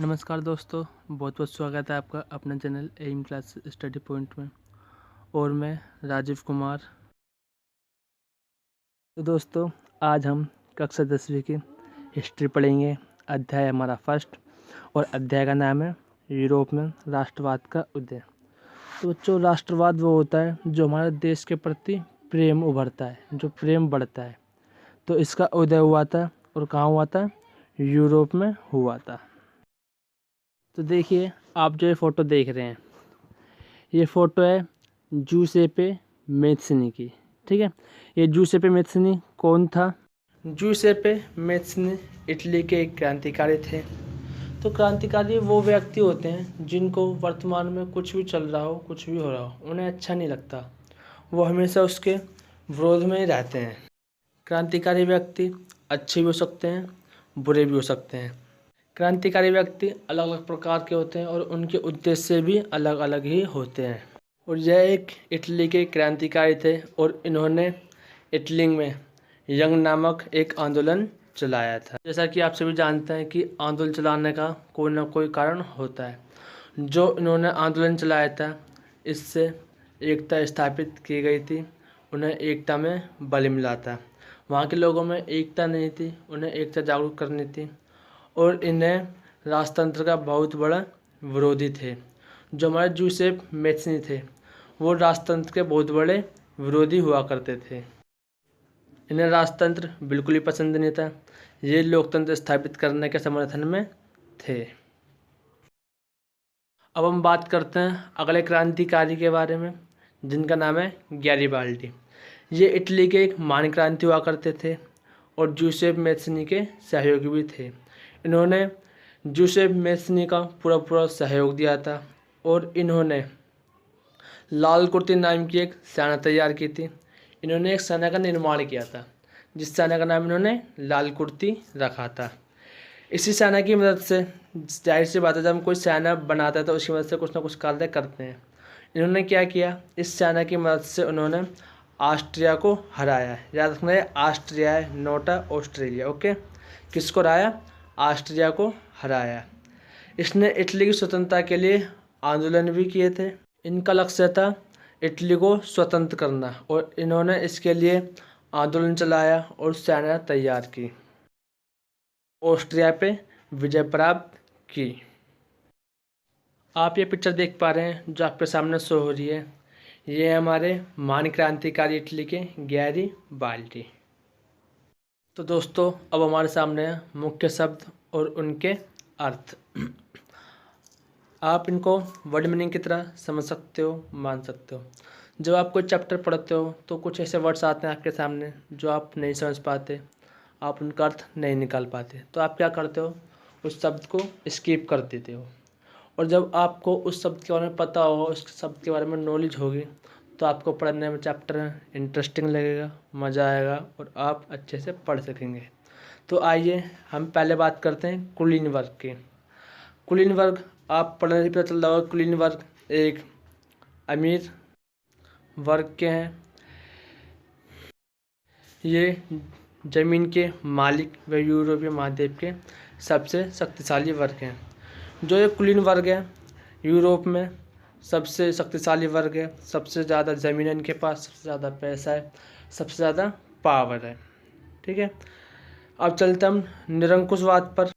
नमस्कार दोस्तों, बहुत बहुत स्वागत है आपका अपने channel M class study point में। और मैं राजीव कुमार। तो दोस्तों, आज हम कक्षा 10वीं की हिस्ट्री पढ़ेंगे। अध्याय हमारा फर्स्ट, और अध्याय का नाम है यूरोप में राष्ट्रवाद का उदय। तो बच्चों, राष्ट्रवाद वो होता है जो हमारे देश के प्रति प्रेम उभरता है, जो प्रेम बढ़ता है। तो इसका उदय हुआ था, और कहाँ हुआ था? यूरोप में हुआ था। तो देखिए, आप जो ये फ़ोटो देख रहे हैं, ये फ़ोटो है जूसेपे मैत्सनी की। ठीक है, ये जूसेपे मैत्सनी कौन था? जूसेपे मैत्सनी इटली के एक क्रांतिकारी थे। तो क्रांतिकारी वो व्यक्ति होते हैं जिनको वर्तमान में कुछ भी चल रहा हो, कुछ भी हो रहा हो, उन्हें अच्छा नहीं लगता। वो हमेशा उसके विरोध में ही रहते हैं। क्रांतिकारी व्यक्ति अच्छे भी हो सकते हैं, बुरे भी हो सकते हैं। क्रांतिकारी व्यक्ति अलग अलग प्रकार के होते हैं और उनके उद्देश्य भी अलग अलग ही होते हैं। और यह एक इटली के क्रांतिकारी थे, और इन्होंने इटली में यंग नामक एक आंदोलन चलाया था। जैसा कि आप सभी जानते हैं कि आंदोलन चलाने का कोई ना कोई कारण होता है। जो इन्होंने आंदोलन चलाया था, इससे एकता स्थापित की गई थी, उन्हें एकता में बल मिला था। वहाँ के लोगों में एकता नहीं थी, उन्हें एकता जागरूक करनी थी, और इन्हें राजतंत्र का बहुत बड़ा विरोधी थे। जो हमारे जूसेफ मैत्सनी थे, वो राजतंत्र के बहुत बड़े विरोधी हुआ करते थे। इन्हें राजतंत्र बिल्कुल ही पसंद नहीं था। ये लोकतंत्र स्थापित करने के समर्थन में थे। अब हम बात करते हैं अगले क्रांतिकारी के बारे में, जिनका नाम है गैरिबाल्डी। ये इटली के एक महान क्रांति हुआ करते थे, और जूसेफ मैत्सनी के सहयोगी भी थे। इन्होंने जूसेफ मैत्सनी का पूरा सहयोग दिया था, और इन्होंने लाल कुर्ती नाम की एक सेना तैयार की थी। इन्होंने एक सेना का निर्माण किया था, जिस सेना का नाम इन्होंने लाल कुर्ती रखा था। इसी सेना की मदद से, जाहिर सी बात है, जब हम कोई सेना बनाता है तो उसकी मदद से कुछ ना कुछ कार्य करते हैं। इन्होंने क्या किया? इस सेना की मदद से उन्होंने ऑस्ट्रिया को हराया। याद रखना है, ऑस्ट्रिया है, नोटा ऑस्ट्रेलिया। ओके, किसको हराया? ऑस्ट्रिया को हराया। इसने इटली की स्वतंत्रता के लिए आंदोलन भी किए थे। इनका लक्ष्य था इटली को स्वतंत्र करना, और इन्होंने इसके लिए आंदोलन चलाया और सेना तैयार की। ऑस्ट्रिया पे विजय प्राप्त की। आप ये पिक्चर देख पा रहे हैं जो आपके सामने शो हो रही है, ये हमारे महान क्रांतिकारी इटली के गैरिबाल्डी। तो दोस्तों, अब हमारे सामने है मुख्य शब्द और उनके अर्थ। आप इनको वर्ड मीनिंग की तरह समझ सकते हो, मान सकते हो। जब आप कोई चैप्टर पढ़ते हो तो कुछ ऐसे वर्ड्स आते हैं आपके सामने जो आप नहीं समझ पाते, आप उनका अर्थ नहीं निकाल पाते, तो आप क्या करते हो? उस शब्द को स्किप कर देते हो। और जब आपको उस शब्द के बारे में पता होगा, उस शब्द के बारे में नॉलेज होगी, तो आपको पढ़ने में चैप्टर इंटरेस्टिंग लगेगा, मज़ा आएगा, और आप अच्छे से पढ़ सकेंगे। तो आइए हम पहले बात करते हैं कुलीन वर्ग की। कुलीन वर्ग, आप पढ़ने से पता चल रहा होगा, कुलीन वर्ग एक अमीर वर्ग के हैं। ये ज़मीन के मालिक व यूरोपीय महाद्वीप के सबसे शक्तिशाली वर्ग हैं। जो ये कुलीन वर्ग है, यूरोप में सबसे शक्तिशाली वर्ग है। सबसे ज़्यादा ज़मीन है इनके पास, सबसे ज़्यादा पैसा है, सबसे ज़्यादा पावर है। ठीक है, अब चलते हम निरंकुशवाद पर।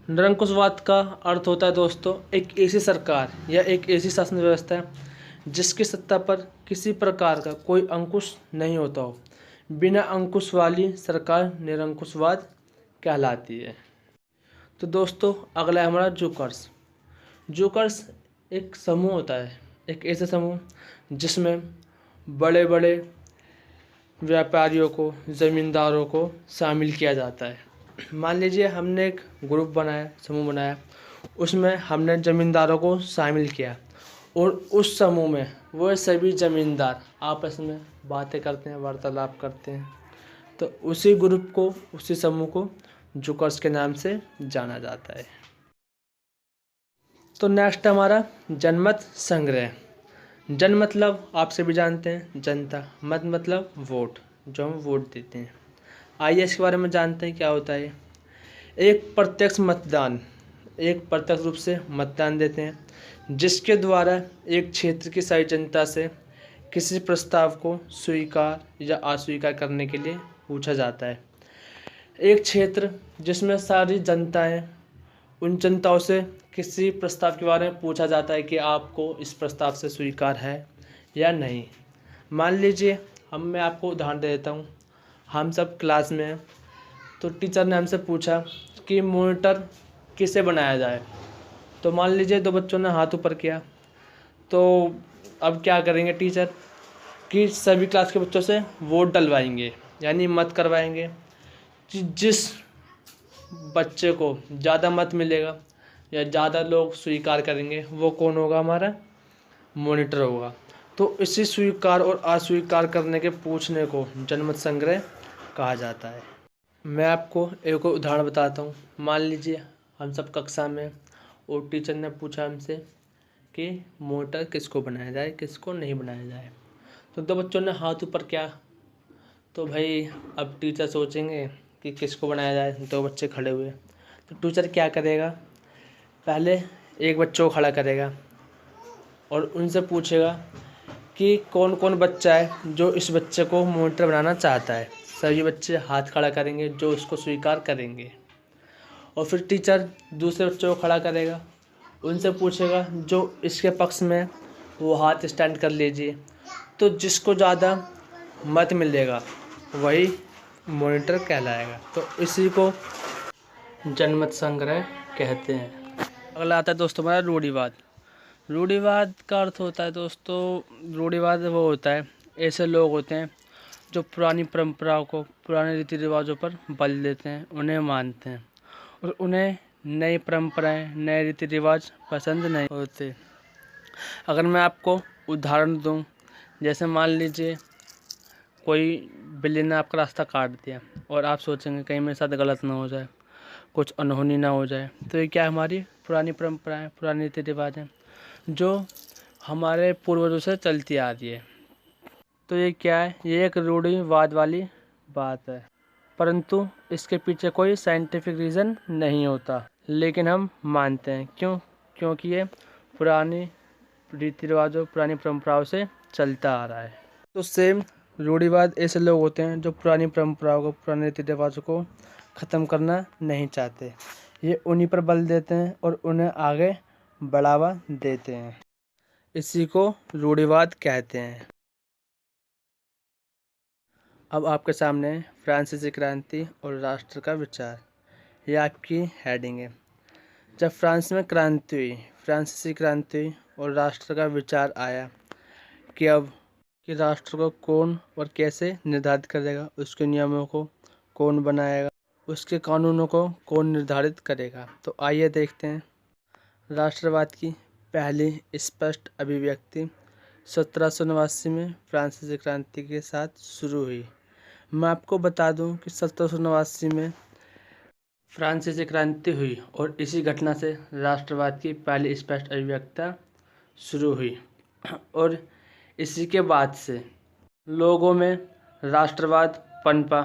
निरंकुशवाद का अर्थ होता है दोस्तों, एक ऐसी सरकार या एक ऐसी शासन व्यवस्था है जिसकी सत्ता पर किसी प्रकार का कोई अंकुश नहीं होता हो। बिना अंकुश वाली सरकार निरंकुशवाद कहलाती है। तो दोस्तों, अगला है हमारा जोकर्स। जोकर्स एक समूह होता है, एक ऐसा समूह जिसमें बड़े बड़े व्यापारियों को, ज़मींदारों को शामिल किया जाता है। मान लीजिए हमने एक ग्रुप बनाया, समूह बनाया, उसमें हमने ज़मींदारों को शामिल किया, और उस समूह में वो सभी ज़मींदार आपस में बातें करते हैं, वार्तालाप करते हैं। तो उसी ग्रुप को, उसी समूह को जोकर्स के नाम से जाना जाता है। तो नेक्स्ट हमारा जनमत संग्रह। जन मतलब आप सभी जानते हैं जनता, मत मतलब वोट, जो हम वोट देते हैं। आइए इसके बारे में जानते हैं क्या होता है। एक प्रत्यक्ष मतदान, एक प्रत्यक्ष रूप से मतदान देते हैं, जिसके द्वारा एक क्षेत्र की सारी जनता से किसी प्रस्ताव को स्वीकार या अस्वीकार करने के लिए पूछा जाता है। एक क्षेत्र जिसमें सारी जनताएं, उन जनताओं से किसी प्रस्ताव के बारे में पूछा जाता है कि आपको इस प्रस्ताव से स्वीकार है या नहीं। मान लीजिए मैं आपको उदाहरण दे देता हूँ। हम सब क्लास में हैं, तो टीचर ने हमसे पूछा कि मॉनिटर किसे बनाया जाए। तो मान लीजिए 2 बच्चों ने हाथ ऊपर किया। तो अब क्या करेंगे टीचर कि सभी क्लास के बच्चों से वोट डलवाएंगे, यानी मत करवाएंगे कि जिस बच्चे को ज़्यादा मत मिलेगा या ज़्यादा लोग स्वीकार करेंगे वो कौन होगा, हमारा मॉनिटर होगा। तो इसी स्वीकार और अस्वीकार करने के पूछने को जनमत संग्रह कहा जाता है। मैं आपको एक और उदाहरण बताता हूँ। मान लीजिए हम सब कक्षा में और टीचर ने पूछा हमसे कि मॉनिटर किसको बनाया जाए, किसको नहीं बनाया जाए। तो 2 बच्चों ने हाथ ऊपर किया। तो भाई अब टीचर सोचेंगे कि किसको बनाया जाए। 2 बच्चे खड़े हुए, तो टीचर क्या करेगा, पहले एक बच्चे को खड़ा करेगा और उनसे पूछेगा कि कौन कौन बच्चा है जो इस बच्चे को मॉनिटर बनाना चाहता है। सभी बच्चे हाथ खड़ा करेंगे जो उसको स्वीकार करेंगे। और फिर टीचर दूसरे बच्चों को खड़ा करेगा, उनसे पूछेगा जो इसके पक्ष में, वो हाथ स्टैंड कर लीजिए। तो जिसको ज़्यादा मत मिलेगा वही मॉनिटर कहलाएगा। तो इसी को जनमत संग्रह कहते हैं। अगला आता है दोस्तों हमारा रूढ़िवाद। रूढ़िवाद का अर्थ होता है दोस्तों, रूढ़िवाद वो होता है, ऐसे लोग होते हैं जो पुरानी परंपराओं को, पुराने रीति रिवाजों पर बल देते हैं, उन्हें मानते हैं और उन्हें नई परंपराएं, नए रीति रिवाज पसंद नहीं होते। अगर मैं आपको उदाहरण दूं, जैसे मान लीजिए कोई बिल्ली ने आपका रास्ता काट दिया और आप सोचेंगे कहीं मेरे साथ गलत ना हो जाए, कुछ अनहोनी ना हो जाए। तो ये क्या, हमारी पुरानी परंपराएं, पुराने रीति रिवाज हैं जो हमारे पूर्वजों से चलती आ रही है। तो ये क्या है, ये एक रूढ़िवाद वाली बात है, परंतु इसके पीछे कोई साइंटिफिक रीज़न नहीं होता, लेकिन हम मानते हैं। क्यों? क्योंकि ये पुरानी रीति रिवाजों, पुरानी परंपराओं से चलता आ रहा है। तो सेम रूढ़िवाद ऐसे लोग होते हैं जो पुरानी परंपराओं को, पुराने रीति रिवाजों को ख़त्म करना नहीं चाहते। ये उन्हीं पर बल देते हैं और उन्हें आगे बढ़ावा देते हैं। इसी को रूढ़िवाद कहते हैं। अब आपके सामने फ्रांसीसी क्रांति और राष्ट्र का विचार, ये आपकी हेडिंग है। जब फ्रांस में क्रांति हुई, फ्रांसीसी क्रांति हुई और राष्ट्र का विचार आया कि अब कि राष्ट्र को कौन और कैसे निर्धारित करेगा, उसके नियमों को कौन बनाएगा, उसके कानूनों को कौन निर्धारित करेगा। तो आइए देखते हैं। राष्ट्रवाद की पहली स्पष्ट अभिव्यक्ति 1789 में फ्रांसीसी क्रांति के साथ शुरू हुई। मैं आपको बता दूं कि 1789 में फ्रांसीसी क्रांति हुई और इसी घटना से राष्ट्रवाद की पहली स्पष्ट अभिव्यक्ति शुरू हुई और इसी के बाद से लोगों में राष्ट्रवाद पनपा।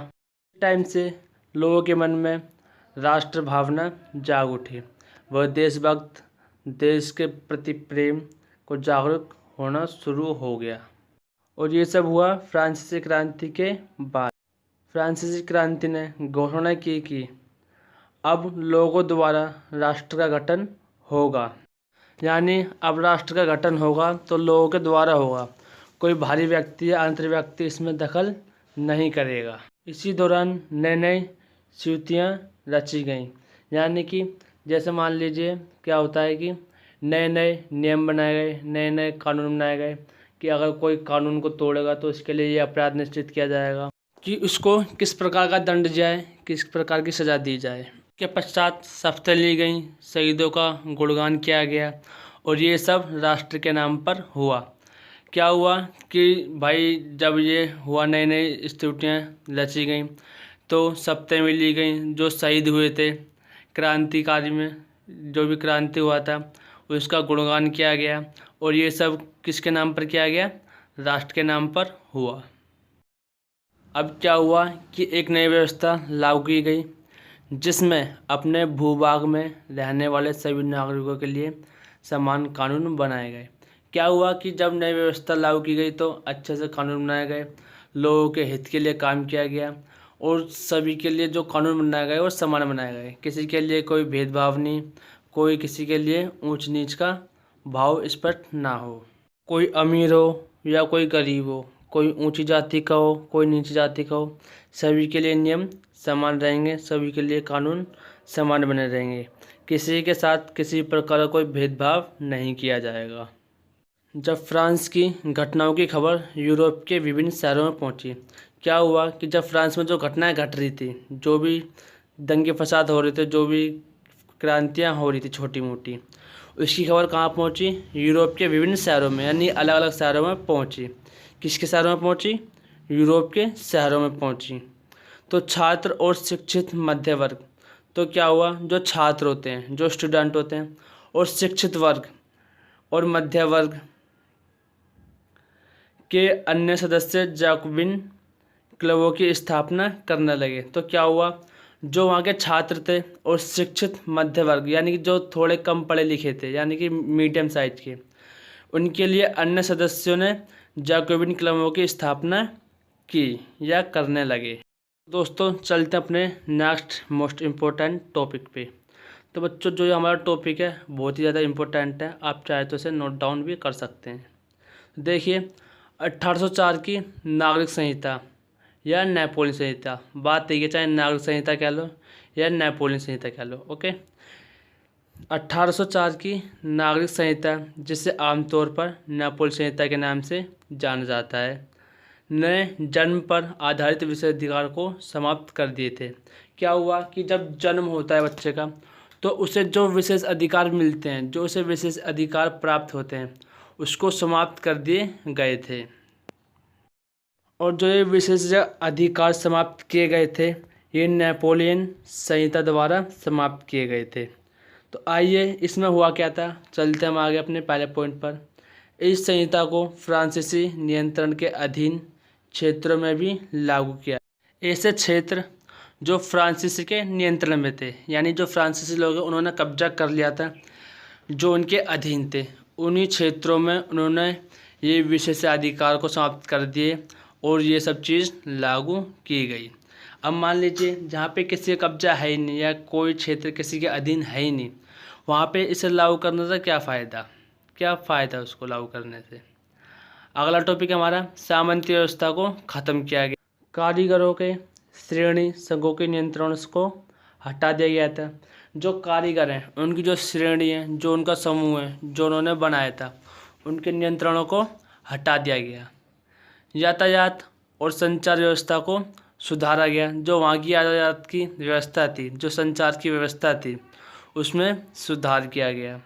टाइम से लोगों के मन में राष्ट्र भावना जाग उठी। वह देशभक्त, देश के प्रति प्रेम को जागरूक होना शुरू हो गया और ये सब हुआ फ्रांसीसी क्रांति के बाद। फ्रांसीसी क्रांति ने घोषणा की कि अब लोगों द्वारा राष्ट्र का गठन होगा, यानी अब राष्ट्र का गठन होगा तो लोगों के द्वारा होगा, कोई बाहरी व्यक्ति या अंतर व्यक्ति इसमें दखल नहीं करेगा। इसी दौरान नई नई नीतियाँ रची गईं, यानी कि जैसे मान लीजिए क्या होता है कि नए नए नियम बनाए गए, नए नए कानून बनाए गए कि अगर कोई कानून को तोड़ेगा तो इसके लिए ये अपराध निश्चित किया जाएगा कि उसको किस प्रकार का दंड जाए, किस प्रकार की सज़ा दी जाए। के पश्चात शपथें ली गई, शहीदों का गुणगान किया गया और ये सब राष्ट्र के नाम पर हुआ। क्या हुआ कि भाई जब ये हुआ, नई नई स्थितियाँ रची गई तो शपथें भी ली गई। जो शहीद हुए थे क्रांतिकारी में, जो भी क्रांति हुआ था उसका गुणगान किया गया और ये सब किसके नाम पर किया गया, राष्ट्र के नाम पर हुआ। अब क्या हुआ कि एक नई व्यवस्था लागू की गई जिसमें अपने भूभाग में रहने वाले सभी नागरिकों के लिए समान कानून बनाए गए। क्या हुआ कि जब नई व्यवस्था लागू की गई तो अच्छे से कानून बनाए गए, लोगों के हित के लिए काम किया गया और सभी के लिए जो कानून बनाए गए वो समान बनाए गए। किसी के लिए कोई भेदभाव नहीं, कोई किसी के लिए ऊंच नीच का भाव स्पष्ट ना हो, कोई अमीर हो या कोई गरीब हो, कोई ऊंची जाति का हो कोई नीची जाति का हो, सभी के लिए नियम समान रहेंगे, सभी के लिए कानून समान बने रहेंगे। किसी के साथ किसी प्रकार का कोई भेदभाव नहीं किया जाएगा। जब फ्रांस की घटनाओं की खबर यूरोप के विभिन्न शहरों में पहुंची, क्या हुआ कि जब फ्रांस में जो घटनाएं घट रही थी, जो भी दंगे फसाद हो रहे थे, जो भी क्रांतियां हो रही थी छोटी मोटी, उसकी खबर कहाँ पहुंची? यूरोप के विभिन्न शहरों में, यानी अलग अलग शहरों में पहुंची। किसके शहरों में पहुंची? यूरोप के शहरों में पहुंची। तो छात्र और शिक्षित मध्य वर्ग, तो क्या हुआ, जो छात्र होते हैं, जो स्टूडेंट होते हैं, और शिक्षित वर्ग और मध्य वर्ग के अन्य सदस्य जैकोबिन क्लबों की स्थापना करने लगे। तो क्या हुआ, जो वहाँ के छात्र थे और शिक्षित मध्य वर्ग, यानी कि जो थोड़े कम पढ़े लिखे थे, यानी कि मीडियम साइज के, उनके लिए अन्य सदस्यों ने जैकोबिन क्लबों की स्थापना की या करने लगे। दोस्तों चलते अपने नेक्स्ट मोस्ट इम्पोर्टेंट टॉपिक पे। तो बच्चों, जो ये हमारा टॉपिक है बहुत ही ज़्यादा इम्पोर्टेंट है, आप चाहे तो इसे नोट डाउन भी कर सकते हैं। देखिए, 1804 की नागरिक संहिता या नेपोलियन संहिता, बात यही है, चाहे नागरिक संहिता कह लो या नेपोलियन संहिता कह लो, ओके। 1804 की नागरिक संहिता, जिसे आमतौर पर नेपोलियन संहिता के नाम से जाना जाता है, ने जन्म पर आधारित विशेषाधिकार को समाप्त कर दिए थे। क्या हुआ कि जब जन्म होता है बच्चे का, तो उसे जो विशेष अधिकार मिलते हैं, जो उसे विशेष अधिकार प्राप्त होते हैं, उसको समाप्त कर दिए गए थे। और जो ये विशेष अधिकार समाप्त किए गए थे, ये नेपोलियन संहिता द्वारा समाप्त किए गए थे। तो आइए, इसमें हुआ क्या था, चलते हम आगे अपने पहले पॉइंट पर। इस संहिता को फ्रांसीसी नियंत्रण के अधीन क्षेत्रों में भी लागू किया। ऐसे क्षेत्र जो फ्रांसीसी के नियंत्रण में थे, यानी जो फ्रांसीसी लोग उन्होंने कब्जा कर लिया था, जो उनके अधीन थे, उन्हीं क्षेत्रों में उन्होंने ये विशेषाधिकार को समाप्त कर दिए और ये सब चीज़ लागू की गई। अब मान लीजिए जहाँ पे किसी का कब्जा है ही नहीं या कोई क्षेत्र किसी के अधीन है ही नहीं, वहाँ पे इसे लागू करने से क्या फ़ायदा, क्या फ़ायदा उसको लागू करने से। अगला टॉपिक हमारा सामंती व्यवस्था को ख़त्म किया गया। कारीगरों के श्रेणी संघों के नियंत्रण को हटा दिया गया था। जो कारीगर हैं उनकी जो श्रेणी है, जो उनका समूह है, जो उन्होंने बनाया था, उनके नियंत्रणों को हटा दिया गया। यातायात और संचार व्यवस्था को सुधारा गया। जो वहाँ की यातायात की व्यवस्था थी, जो संचार की व्यवस्था थी, उसमें सुधार किया गया।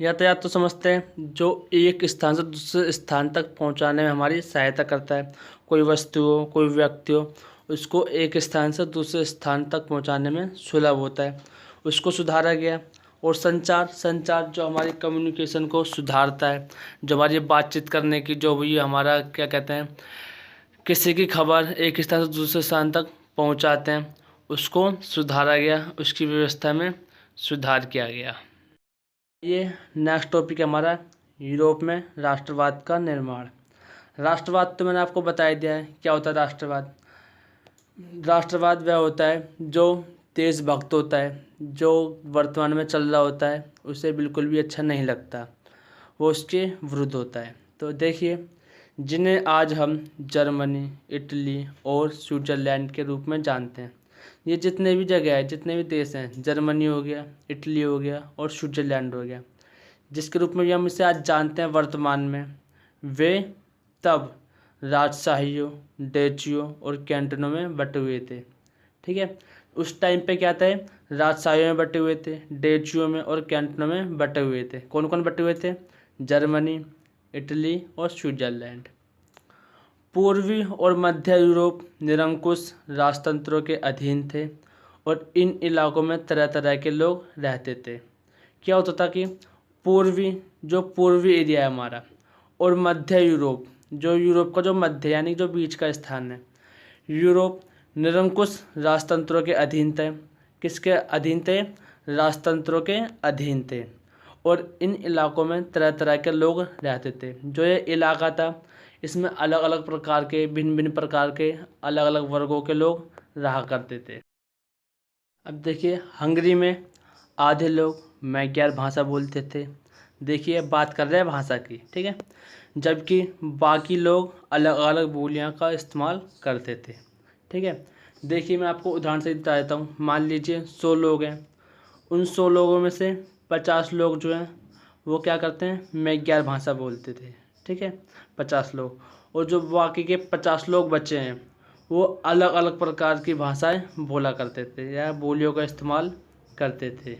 यातायात तो समझते हैं, जो एक स्थान से दूसरे स्थान तक पहुंचाने में हमारी सहायता करता है। कोई वस्तु हो, कोई व्यक्ति हो, उसको एक स्थान से दूसरे स्थान तक पहुंचाने में सुलभ होता है, उसको सुधारा गया। और संचार जो हमारी कम्युनिकेशन को सुधारता है, जो हमारी बातचीत करने की, जो भी हमारा क्या कहते हैं, किसी की खबर एक स्थान से दूसरे स्थान तक पहुंचाते हैं, उसको सुधारा गया, उसकी व्यवस्था में सुधार किया गया। ये नेक्स्ट टॉपिक है हमारा, यूरोप में राष्ट्रवाद का निर्माण। राष्ट्रवाद तो मैंने आपको बता दिया है क्या होता है राष्ट्रवाद। राष्ट्रवाद वह होता है जो देशभक्त होता है, जो वर्तमान में चल रहा होता है उसे बिल्कुल भी अच्छा नहीं लगता, वो उसके विरुद्ध होता है। तो देखिए, जिन्हें आज हम जर्मनी, इटली और स्विट्ज़रलैंड के रूप में जानते हैं, ये जितने भी जगह है, जितने भी देश हैं, जर्मनी हो गया, इटली हो गया और स्विट्ज़रलैंड हो गया, जिसके रूप में भी हम इसे आज जानते हैं वर्तमान में, वे तब राजशाहियों, डेचियों और कैंटनों में बटे हुए थे। ठीक है, उस टाइम पे क्या था, राजशाहियों में बटे हुए थे, डेचियों में और कैंटनों में बटे हुए थे। कौन कौन बटे हुए थे? जर्मनी, इटली और स्विट्ज़रलैंड। पूर्वी और मध्य यूरोप निरंकुश राजतंत्रों के अधीन थे और इन इलाकों में तरह तरह के लोग रहते थे। क्या होता था कि पूर्वी एरिया है हमारा, और मध्य यूरोप, जो यूरोप का जो मध्य यानी जो बीच का स्थान है, यूरोप निरंकुश राजतंत्रों के अधीन थे। किसके अधीन थे? राजतंत्रों के अधीन थे। और इन इलाकों में तरह तरह के लोग रहते थे। जो ये इलाका था इसमें अलग अलग प्रकार के, भिन्न भिन्न प्रकार के, अलग अलग वर्गों के लोग रहा करते थे। अब देखिए, हंगरी में आधे लोग मैग्यार भाषा बोलते थे। देखिए, बात कर रहे हैं भाषा की, ठीक है, जबकि बाकी लोग अलग अलग बोलियां का इस्तेमाल करते थे, ठीक है। देखिए, मैं आपको उदाहरण से बता देता हूँ। मान लीजिए 100 लोग हैं, उन 100 लोगों में से 50 लोग जो हैं वो क्या करते हैं? मैग्यार भाषा बोलते थे, ठीक है, 50 लोग। और जो बाकी के 50 लोग बचे हैं वो अलग अलग प्रकार की भाषाएं बोला करते थे या बोलियों का इस्तेमाल करते थे।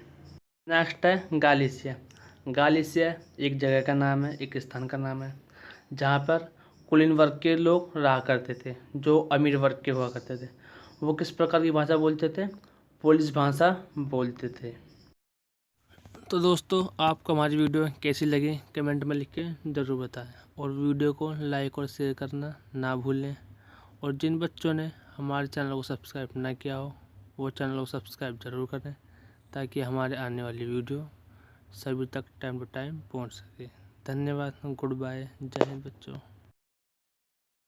नेक्स्ट है गालिसिया। गालिसिया एक जगह का नाम है, एक स्थान का नाम है, जहाँ पर कुलीन वर्ग के लोग रहा करते थे, जो अमीर वर्ग के हुआ करते थे। वो किस प्रकार की भाषा बोलते थे? पोलिश भाषा बोलते थे। तो दोस्तों, आपको हमारी वीडियो कैसी लगी कमेंट में लिख के ज़रूर बताएं, और वीडियो को लाइक और शेयर करना ना भूलें। और जिन बच्चों ने हमारे चैनल को सब्सक्राइब ना किया हो वो चैनल को सब्सक्राइब ज़रूर करें, ताकि हमारे आने वाली वीडियो सभी तक टाइम टू टाइम पहुंच सके। धन्यवाद। Good bye. जय हिंद बच्चों।